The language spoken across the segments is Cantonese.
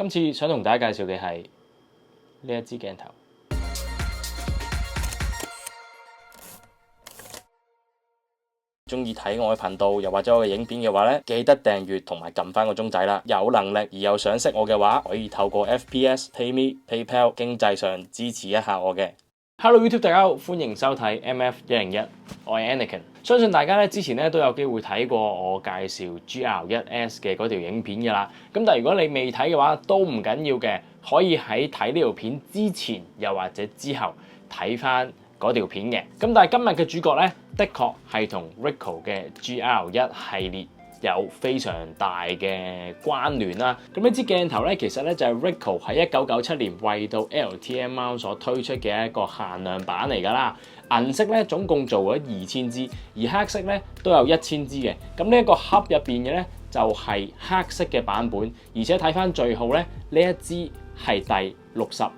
今次想同大家介紹嘅係呢一支鏡頭。中意睇我嘅頻道，又或者我嘅影片嘅話咧，記得訂閱同埋撳翻個鐘仔啦。有能力而又想識我嘅話，可以透過 FPS、PayMe、PayPal 經濟上支持一下我嘅。Hello YouTube，大家好，歡迎收睇 MF101，我係 Anakin。相信大家咧之前咧都有機會睇過我介紹 GR1S 嘅嗰條影片㗎啦。咁但係如果你未睇嘅話，都唔緊要嘅，可以喺睇呢條片之前又或者之後睇翻嗰條片嘅。咁但係今日嘅主角咧，的確係同 Ricoh 嘅 GR1系列有非常大嘅關聯啦。咁呢支鏡頭咧，其實咧就係 Ricoh 喺1997年為到 LTM mount 所推出嘅一個限量版嚟㗎啦。銀色咧總共做咗2000支，而黑色咧都有1000支嘅。咁呢一個盒入邊嘅咧就係黑色嘅版本，而且睇翻序號咧，呢一支係第62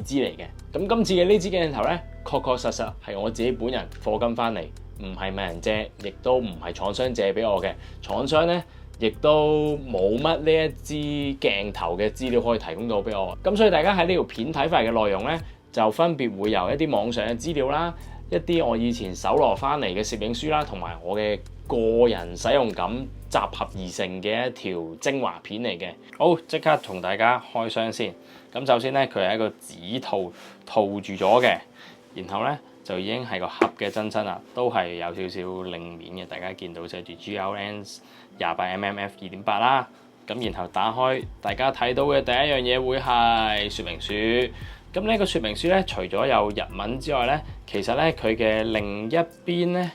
支嚟嘅。咁今次嘅呢支鏡頭咧，確確實實係我自己本人課金翻嚟，唔係問人借，亦都唔係廠商借俾我嘅。廠商咧亦都冇乜呢一支鏡頭嘅資料可以提供到俾我。咁所以大家喺呢條片睇翻嚟嘅內容咧，就分別會由一啲網上嘅資料啦，一啲我以前搜羅翻嚟嘅攝影書啦，同埋我嘅個人使用感集合而成嘅一條精華片嚟嘅。好，即刻同大家開箱先。咁首先咧，佢係一個紙套住咗嘅，然後咧就已經係個盒嘅真身啦，都係有少少令面嘅。大家見到寫住 GR1S 28mm f2.8 啦。咁然後打開，大家睇到嘅第一樣嘢會係說明書。咁呢個說明書咧，除咗有日文之外咧，其實咧佢嘅另一邊咧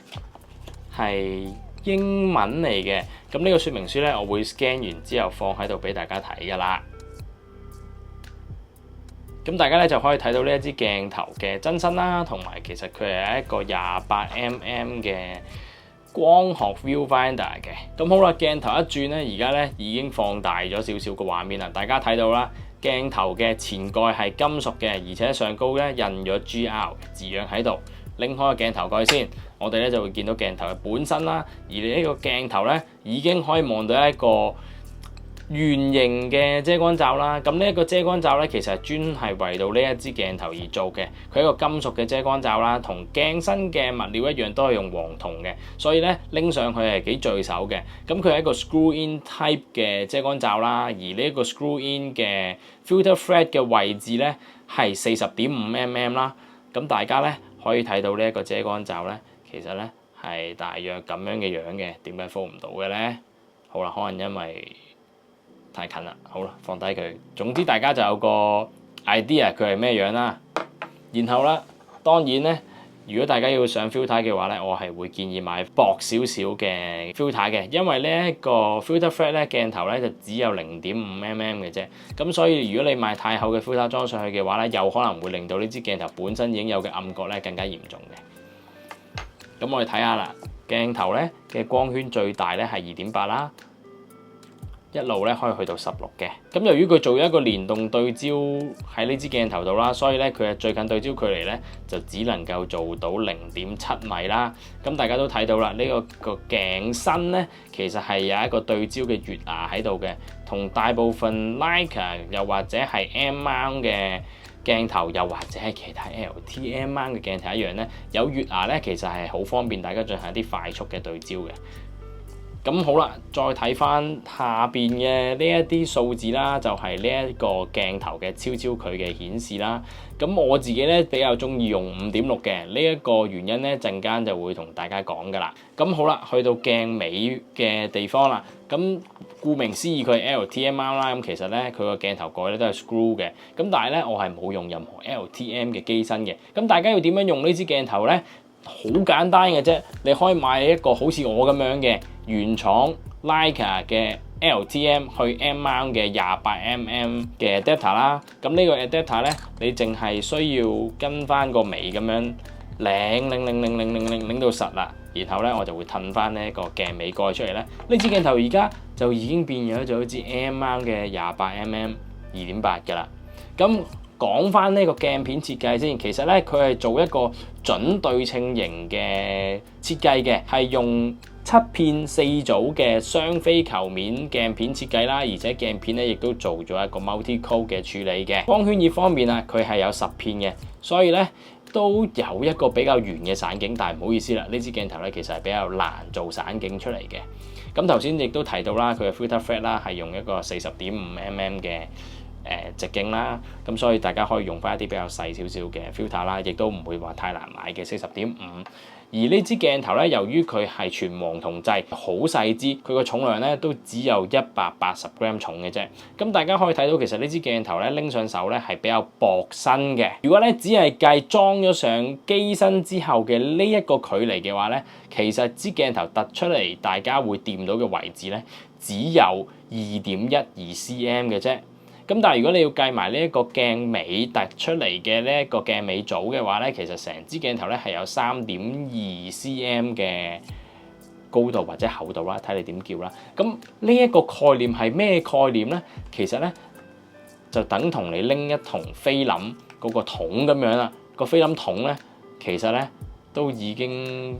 係英文嚟嘅。咁呢個說明書咧，我會 scan 完之後放喺度俾大家睇噶啦。咁大家咧就可以睇到呢一支鏡頭嘅真身啦，同埋其實佢係一個28mm嘅光學 viewfinder 嘅。咁好啦，鏡頭一轉咧，而家咧已經放大咗少少個畫面啦。大家睇到啦，鏡頭嘅前蓋係金屬嘅，而且上高咧印咗 GR 字樣喺度。拎開個鏡頭蓋先，我哋咧就會見到鏡頭嘅本身啦。而呢個鏡頭咧已經可以望到一個圓形嘅遮光罩啦。咁呢一個遮光罩咧，其實係專係為到呢一支鏡頭而做嘅。佢係一個金屬嘅遮光罩啦，同鏡身嘅物料一樣，都係用黃銅嘅，所以咧拎上去係幾聚手嘅。咁佢係一個 screw-in type 嘅遮光罩啦，而呢一個 screw-in 嘅 filter thread 嘅位置咧係40.5mm 啦。咁大家咧可以睇到呢一個遮光罩咧，其實咧係大約咁樣嘅樣嘅。點解 fold 唔到嘅咧？好啦，可能因為太近啦，好啦，放低佢。總之大家就有個 idea 佢係咩樣啦。然後啦，當然咧，如果大家要上 filter 嘅話咧，我係會建議買薄少少嘅 filter 嘅，因為呢一個 filter thread 咧鏡頭咧就只有0.5mm 嘅啫。咁所以如果你買太厚嘅 filter 裝上去嘅話咧，有可能會令到呢支鏡頭本身已經有嘅暗角咧更加嚴重嘅。咁我哋睇下啦，鏡頭咧嘅光圈最大咧係2.8啦。一路咧可以去到16嘅。咁由於佢做一個連動對焦喺呢支鏡頭度啦，所以咧佢嘅最近對焦距離咧就只能夠做到0.7米啦。咁大家都睇到啦，呢個鏡身咧其實係有一個對焦嘅月牙喺度嘅，同大部分 Leica 又或者係 M mount 嘅鏡頭，又或者係其他 LTM mount 嘅鏡頭一樣咧，有月牙咧其實係好方便大家進行一啲快速嘅對焦嘅。咁好啦，再睇翻下邊嘅呢一啲數字啦，就係呢一個鏡頭嘅超焦距嘅顯示啦。咁我自己咧比較中意用5.6嘅，呢一個原因咧陣間就會同大家講噶啦。咁好啦，去到鏡尾嘅地方啦。咁顧名思義，佢係 LTM mount 啦。咁其實咧佢個鏡頭蓋咧都係 screw 嘅。咁但係咧我係冇用任何 LTM 嘅機身嘅。咁大家要點樣用呢支鏡頭咧？好簡單嘅啫，你可以買一個好似我咁樣嘅原廠 Leica 嘅 LTM 去 M mount 嘅28mm 嘅 adapter 啦。咁呢個 adapter 咧，你淨係需要跟翻個尾咁樣擰到實啦。然後咧我就會褪翻呢個鏡尾蓋出嚟咧。呢支鏡頭而家就已經變咗做一支 M mount 嘅28mm 2.8㗎啦。咁講翻呢個鏡片設計先，其實咧佢係做一個準對稱型嘅設計嘅，係用7片4組嘅雙非球面鏡片設計啦，而且鏡片咧亦都做咗一個 multi-code 嘅處理嘅。光圈葉方面啊，佢係有10片嘅，所以咧都有一個比較圓嘅散景，但係唔好意思啦，呢支鏡頭咧其實係比較難做散景出嚟嘅。咁頭先亦都提到啦，佢嘅 filter thread 啦係用一個40.5mm 嘅直徑啦，咁所以大家可以用翻一啲比較細少少嘅 filter 啦，亦都唔會話太難買嘅40.5。而呢支鏡頭咧，由於佢係全黃銅製，好細支，佢個重量咧都只有180g 重嘅啫。咁大家可以睇到，其實呢支鏡頭咧拎上手咧係比較薄身嘅。如果咧只係計裝咗上機身之後嘅呢一個距離嘅話咧，其實支鏡頭突出嚟，大家會掂到嘅位置咧只有2.12cm 嘅啫。咁但係如果你要計埋呢一個鏡尾突出嚟嘅呢一個鏡尾組嘅話咧，其實成支鏡頭咧係有3.2cm 嘅高度或者厚度啦，睇你點叫啦。咁呢一個概念係咩概念咧？其實咧就等同你拎一筒菲林嗰個筒咁樣啦。個菲林筒咧其實咧都已經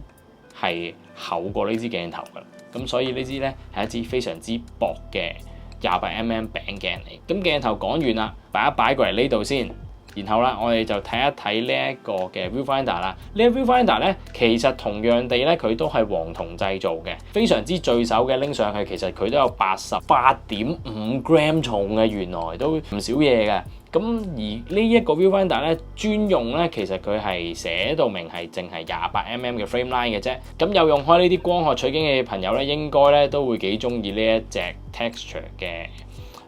係厚過呢支鏡頭噶啦。咁所以呢支咧係一支非常之薄嘅28mm 餅鏡嚟。咁鏡頭講完啦，擺過嚟呢度先，然後啦，我哋就睇一睇呢一個嘅 viewfinder 啦。呢個 viewfinder 咧，其實同樣地咧，佢都係黃銅製造嘅，非常之聚手嘅。拎上去其實佢都有88.5g 重嘅，原來都唔少嘢嘅。咁而呢一個 viewfinder 咧，專用咧，其實佢係寫到明係淨係28mm嘅 frame line 嘅啫。咁有用開呢啲光學取景嘅朋友咧，應該咧都會幾中意呢一隻 texture 嘅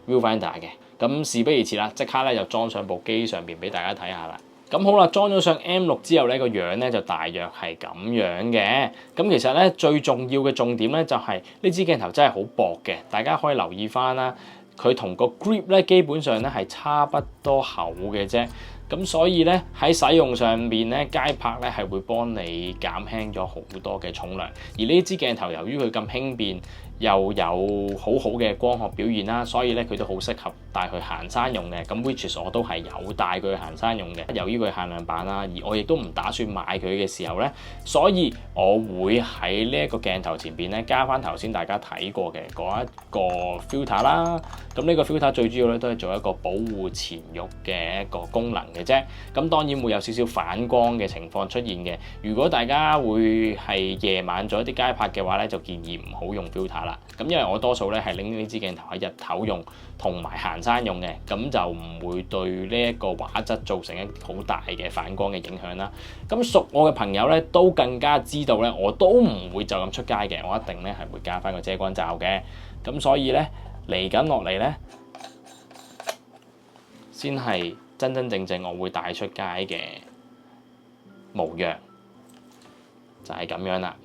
viewfinder 嘅。咁事不宜遲啦，即刻咧就裝上部機上邊俾大家睇下啦。咁好啦，裝咗上 M6之後咧，個樣咧就大約係咁樣嘅。咁其實咧最重要嘅重點咧就係呢支鏡頭真係好薄嘅，大家可以留意翻啦。佢同個 grip 咧基本上咧係差不多厚嘅啫，咁所以咧喺使用上邊咧街拍咧係會幫你減輕咗好多嘅重量。而呢支鏡頭由於佢咁輕便，又有好好嘅光學表現啦，所以咧佢都好適合帶去行山用嘅。咁 which 我都係有帶佢去行山用嘅。由於佢限量版啦，而我亦都唔打算買佢嘅時候咧，所以我會喺呢一個鏡頭前邊咧加翻頭先大家睇過嘅嗰一個 filter 啦。咁呢個 filter 最主要咧都係做一個保護前肉嘅一個功能嘅啫。咁當然會有少少反光嘅情況出現嘅。如果大家會係夜晚做一啲街拍嘅話咧，就建議唔好用 filter 啦。咁因為我多數咧係拎呢支鏡頭喺日頭用同埋行山用嘅，咁就唔會對呢一個畫質造成一好大嘅反光嘅影響啦。咁熟我嘅朋友咧都更加知道咧，我都唔會就咁出街嘅，我一定咧係會加翻個遮光罩嘅。咁所以咧嚟緊落嚟咧，先係真真正正我會帶出街嘅模樣，就係咁樣啦。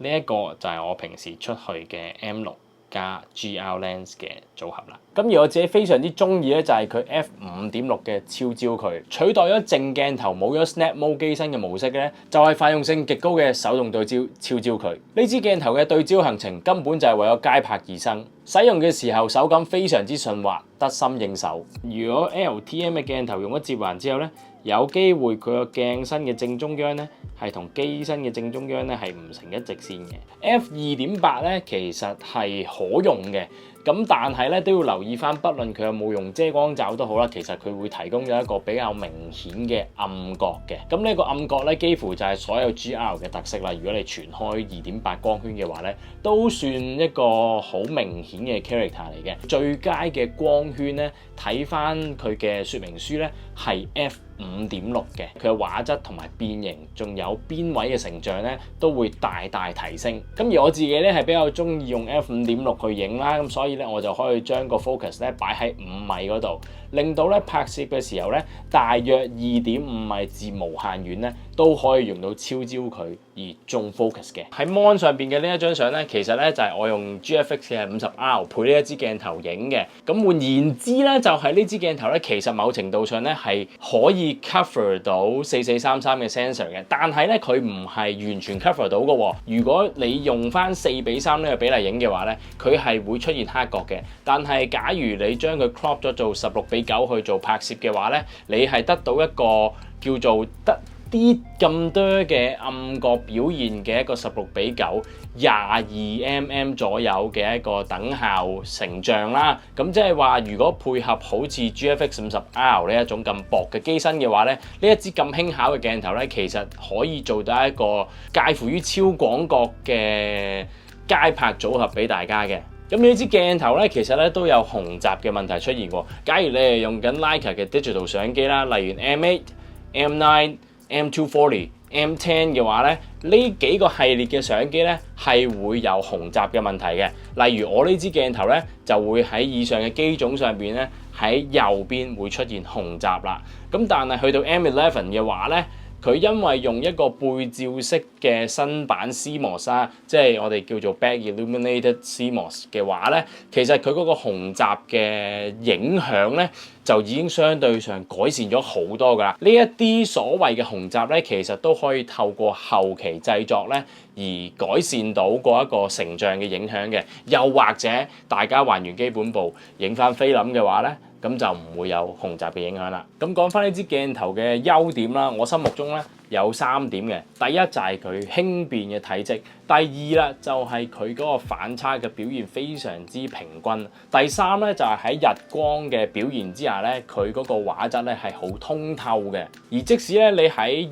呢一個就係我平時出去嘅 M6加 GR Lens 嘅組合啦。咁而我自己非常之中意咧，就係佢 F5.6 嘅超焦距，取代咗淨鏡頭冇咗 Snap Mode 機身嘅模式咧，就係泛用性極高嘅手動對焦超焦距。呢支鏡頭嘅對焦行程根本就係為咗街拍而生，使用嘅時候手感非常之順滑，得心應手。如果 LTM 嘅鏡頭用咗接環之後咧，有機會佢個鏡身嘅正中央咧係同機身嘅正中央咧係唔成一直線嘅。F2.8 咧其實係可用嘅，咁但係咧都要留意翻，不論佢有冇用遮光罩都好啦，其實佢會提供咗一個比較明顯嘅暗角嘅。咁呢個暗角咧幾乎就係所有 GR 嘅特色啦。如果你全開2.8光圈嘅話咧，都算一個好明顯嘅 character 嚟嘅。最佳嘅光圈咧，睇翻佢嘅說明書咧係 F5.6 嘅，佢嘅畫質同埋變形，仲有邊位嘅成像咧，都會大大提升。咁而我自己咧係比較中意用 F5.6 去影啦，咁所以咧我就可以將個 focus 咧擺喺5米嗰度，令到咧拍攝嘅時候咧，大約2.5米至無限遠咧都可以用到超焦距而中 focus 嘅。喺 mon 上邊嘅呢一張相咧，其實咧就係我用 GFX 嘅50R 配呢一支鏡頭影嘅。咁換言之咧，就係呢支鏡頭咧，其實某程度上咧係可以 cover 到4433嘅 sensor 嘅，但係咧佢唔係完全 cover 到嘅喎。如果你用翻4:3呢個比例影嘅話咧，佢係會出現黑角嘅。但係假如你將佢 crop 咗做16:9去做拍攝嘅話咧，你係得到一個叫做得啲咁多嘅暗角表現嘅一個16:9 22mm 左右嘅一個等效成像啦。咁即係話，如果配合好似 GFX50R 呢一種咁薄嘅機身嘅話咧，呢一支咁輕巧嘅鏡頭咧，其實可以做到一個介乎於超廣角嘅街拍組合俾大家嘅。咁呢支鏡頭咧，其實咧都有紅雜嘅問題出現喎。假如你係用緊 Leica 嘅 digital 相機啦，例如 M8、M9、M240、M10 嘅話咧，呢幾個系列嘅相機咧係會有紅雜嘅問題嘅。例如我呢支鏡頭咧，就會喺以上嘅機種上邊咧，喺右邊會出現紅雜啦。咁但係去到 M11 嘅話咧，佢因為用一個背照式嘅新版 CMOS 啊，即係我哋叫做 Back Illuminated CMOS 嘅話咧，其實佢嗰個紅雜嘅影響咧就已經相對上改善咗好多㗎啦。呢一啲所謂嘅紅雜咧，其實都可以透過後期製作咧而改善到嗰一個成像嘅影響嘅。又或者大家還原基本步影翻菲林嘅話咧，咁就唔會有紅雜嘅影響啦。咁講翻呢支鏡頭嘅優點啦，我心目中咧有3點嘅。第一就係佢輕便嘅體積，第二啦就係佢嗰個反差嘅表現非常之平均，第三咧就係喺日光嘅表現之下咧，佢嗰個畫質咧係好通透嘅。而即使咧你喺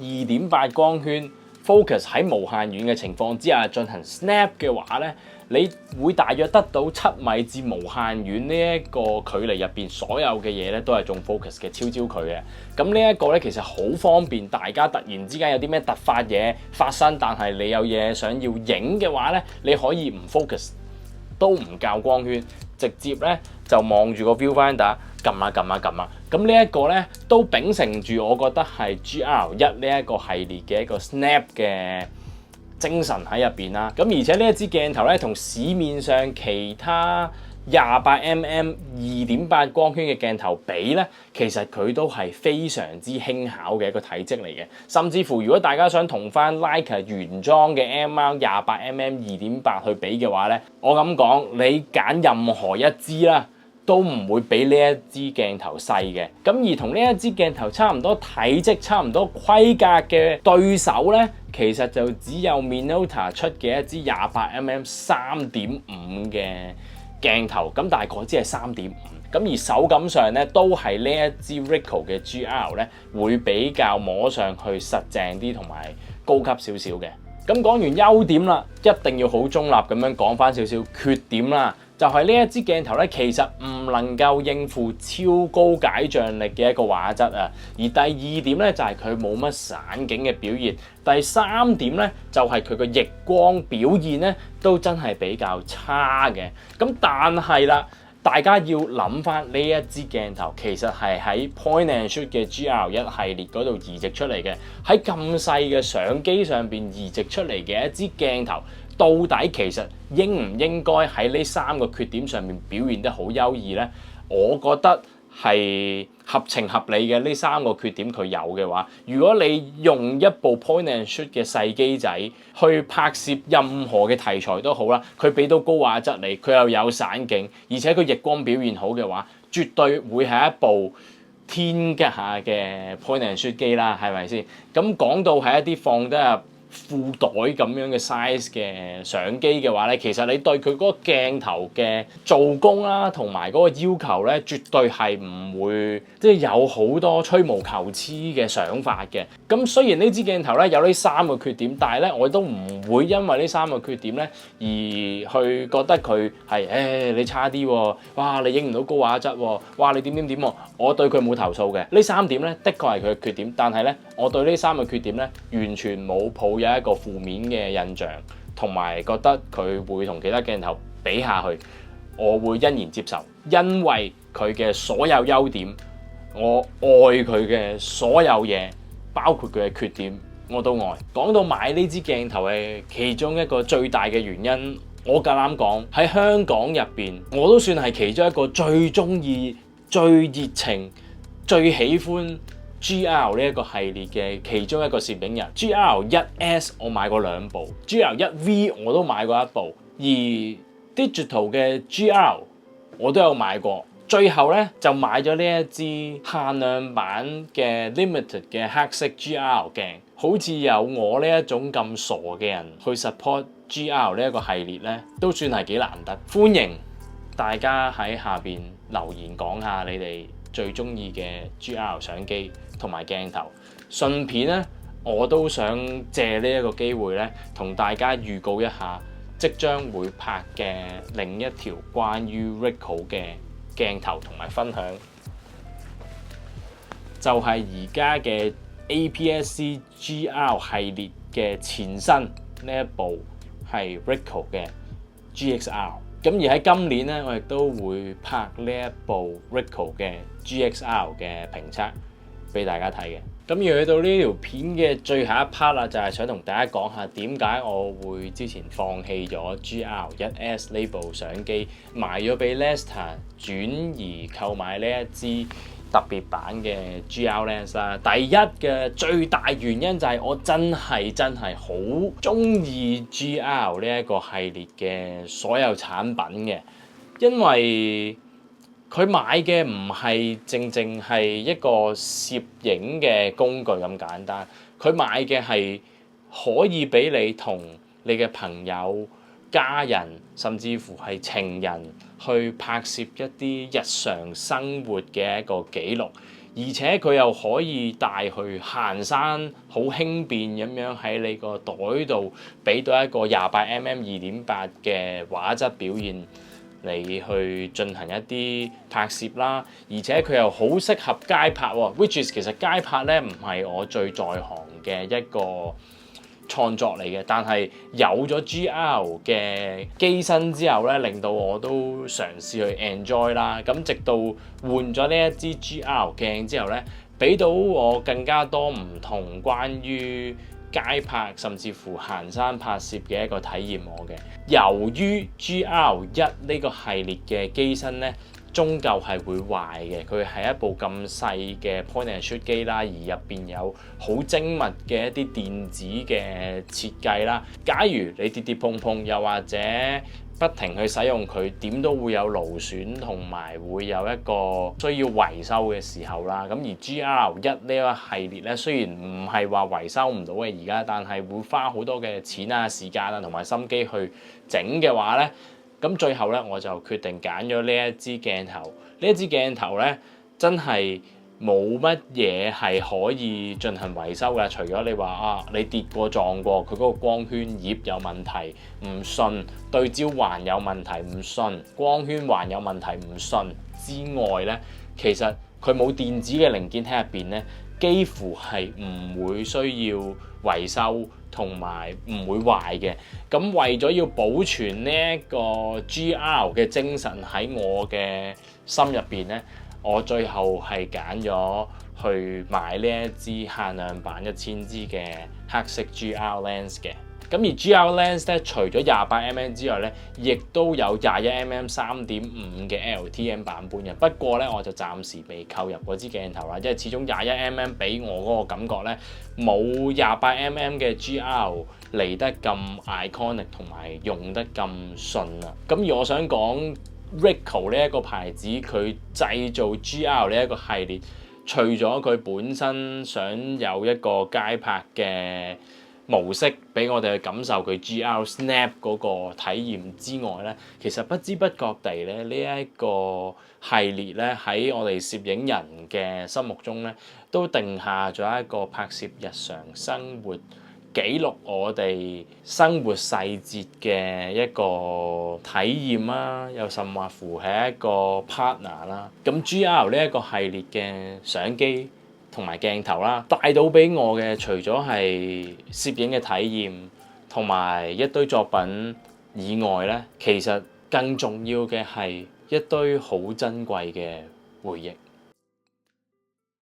2.8光圈 focus 喺無限遠嘅情況之下進行 snap 嘅話咧，你會大約得到7米至無限遠呢一個距離入邊所有嘅嘢咧都係中 focus 嘅超焦距嘅。咁呢一個咧其實好方便大家突然之間有啲咩突發嘢發生，但係你有嘢想要影嘅話咧，你可以唔 focus 都唔校光圈，直接咧就望住個 viewfinder 撳啊撳啊撳啊。咁呢一個咧都秉承住我覺得係 GR1呢一個系列嘅一個 snap 嘅精神喺入邊啦。咁而且呢一支鏡頭咧同市面上其他28mm 2.8光圈嘅鏡頭比咧，其實佢都係非常之輕巧嘅一個體積嚟嘅。甚至乎如果大家想同翻 Leica 原裝嘅 MR 28mm 2.8去比嘅話咧，我咁講，你揀任何一支啦，都唔會比呢一支鏡頭細嘅。咁而同呢一支鏡頭差唔多體積、差唔多規格嘅對手咧，其實就只有 Minolta 出嘅一支28mm 3.5嘅鏡頭，咁但係嗰支係3.5，咁而手感上咧都係呢一支 Ricoh 嘅 GR 咧會比較摸上去實淨啲同埋高級少少嘅。咁講完優點啦，一定要好中立咁樣講翻少少缺點啦。就係呢一支鏡頭咧，其實唔能夠應付超高解像力嘅一個畫質啊。而第二點咧就係佢冇乜散景嘅表現。第三點咧就係佢個逆光表現咧都真係比較差嘅。咁但係啦，大家要諗翻呢一支鏡頭其實係喺 Point and Shoot 嘅 GR1 系列嗰度移植出嚟嘅，喺咁細嘅相機上邊移植出嚟嘅一支鏡頭。到底其實應唔應該喺呢3個缺點上面表現得好優異呢？我覺得係合情合理嘅。呢3個缺點佢有嘅話，如果你用一部 Point and Shoot 嘅細機仔去拍攝任何嘅題材都好啦，佢俾到高畫質你，佢又有散景，而且佢逆光表現好嘅話，絕對會係一部天價嘅 Point and Shoot 機啦，係咪先？咁講到係一啲放得入褲袋咁樣嘅 size 嘅相機嘅話咧，其實你對佢嗰個鏡頭嘅做工啦，同埋嗰個要求咧，絕對係唔會即係有好多吹毛求疵嘅想法嘅。咁雖然呢支鏡頭咧有呢3個缺點，但係咧我都唔會因為呢3個缺點咧而去覺得佢係你差啲喎，哇你影唔到高畫質喎，哇你點喎，我對佢冇投訴嘅。呢3點咧的確係佢嘅缺點，但係咧我對呢3個缺點咧完全冇抱有一個負面嘅印象，同埋覺得佢會同其他鏡頭比下去，我會欣然接受，因為佢嘅所有優點，我愛佢嘅所有嘢，包括佢嘅缺點，我都愛。講到買呢支鏡頭嘅其中一個最大嘅原因，我夠膽講喺香港入邊，我都算係其中一個最中意、最熱情、最喜歡GR 呢一個系列嘅其中一個攝影人。GR1S 我買過2部，GR1V 我都買過1部，而 Digital 嘅 GR 我都有買過，最後咧就買咗呢一支限量版嘅 limited 嘅黑色 GR 鏡，好似有我呢一種咁傻嘅人去 support GR 呢一個系列咧，都算係幾難得。歡迎大家喺下邊留言講下你哋最中意嘅 GR 相機同埋鏡頭，順便咧我都想借呢一個機會咧，同大家預告一下即將會拍嘅另一條關於 Ricoh 嘅鏡頭同埋分享，就係而家嘅 APS-C GR 系列嘅前身，呢一部係 Ricoh 嘅 GXR。咁而喺今年咧，我亦都會拍呢一部 Ricoh 嘅 GXR 嘅評測俾大家睇嘅。咁而去到呢條片嘅最後一 part 啦，就係想同大家講下點解我會之前放棄咗 GR1S 呢部相機，賣咗俾 Lester， 轉而購買呢一支特別版嘅 GR Lens 啦。第一嘅最大原因就係我真係好中意 GR 呢一個系列嘅所有產品嘅，因為佢買嘅唔係淨係一個攝影嘅工具咁簡單，佢買嘅係可以俾你同你嘅朋友、家人，甚至乎係情人去拍攝一啲日常生活嘅一個記錄，而且佢又可以帶去行山，好輕便咁樣喺你個袋度俾到一個28mm 2.8嘅畫質表現。你去進行一啲拍攝啦，而且佢又好適合街拍喎。which is 其實街拍咧唔係我最在行嘅一個創作嚟嘅，但係有咗 GR 嘅機身之後咧，令到我都嘗試去 enjoy 啦。咁直到換咗呢一支 GR 鏡之後咧，俾到我更加多唔同關於街拍甚至乎行山拍攝嘅一個體驗我嘅。由於 GR1 呢個系列嘅機身咧，終究係會壞嘅。佢係一部咁細嘅 point and shoot 機啦，而入邊有好精密嘅一啲電子嘅設計啦。假如你跌跌碰碰，又或者不停去使用佢，點都會有勞損同埋會有一個需要維修嘅時候啦。咁而 GR1 呢個系列咧，雖然唔係話維修唔到嘅而家，但係會花好多嘅錢啊、時間啊同埋心機去整嘅話咧，咁最後咧我就決定揀咗呢一支鏡頭。呢一支鏡頭咧真係冇乜嘢係可以進行維修嘅，除咗你話你跌過撞過，佢嗰個光圈葉有問題唔順，對焦環有問題唔順，光圈環有問題唔順之外咧，其實佢冇電子嘅零件喺入邊咧，幾乎係唔會需要維修同埋唔會壞嘅。咁為咗要保存呢一個 GR 嘅精神喺我嘅心入邊咧，我最後係揀咗去買呢一支限量版1000支嘅黑色 GR Lens 嘅。咁而 GR Lens 咧，除咗28mm 之外咧，亦都有21mm 3.5嘅 LTM 版本嘅。不過咧，我就暫時未購入嗰支鏡頭啦，因為始終21mm 俾我嗰個感覺咧，冇28mm嘅 GR 嚟得咁 iconic 同埋用得咁順啊。咁而我想講 Ricoh 呢一個牌子，佢製造 GR 呢一個系列，除咗佢本身想有一個街拍嘅模式俾我哋去感受佢 GR Snap 嗰個體驗之外咧，其實不知不覺地咧，呢一個系列咧喺我哋攝影人嘅心目中咧，都定下咗一個拍攝日常生活、記錄我哋生活細節嘅一個體驗啦，又甚或乎係一個 partner 啦。咁 GR 呢一個系列嘅相機同埋鏡頭啦，帶到俾我嘅除咗係攝影嘅體驗同埋一堆作品以外咧，其實更重要嘅係一堆好珍貴嘅回憶。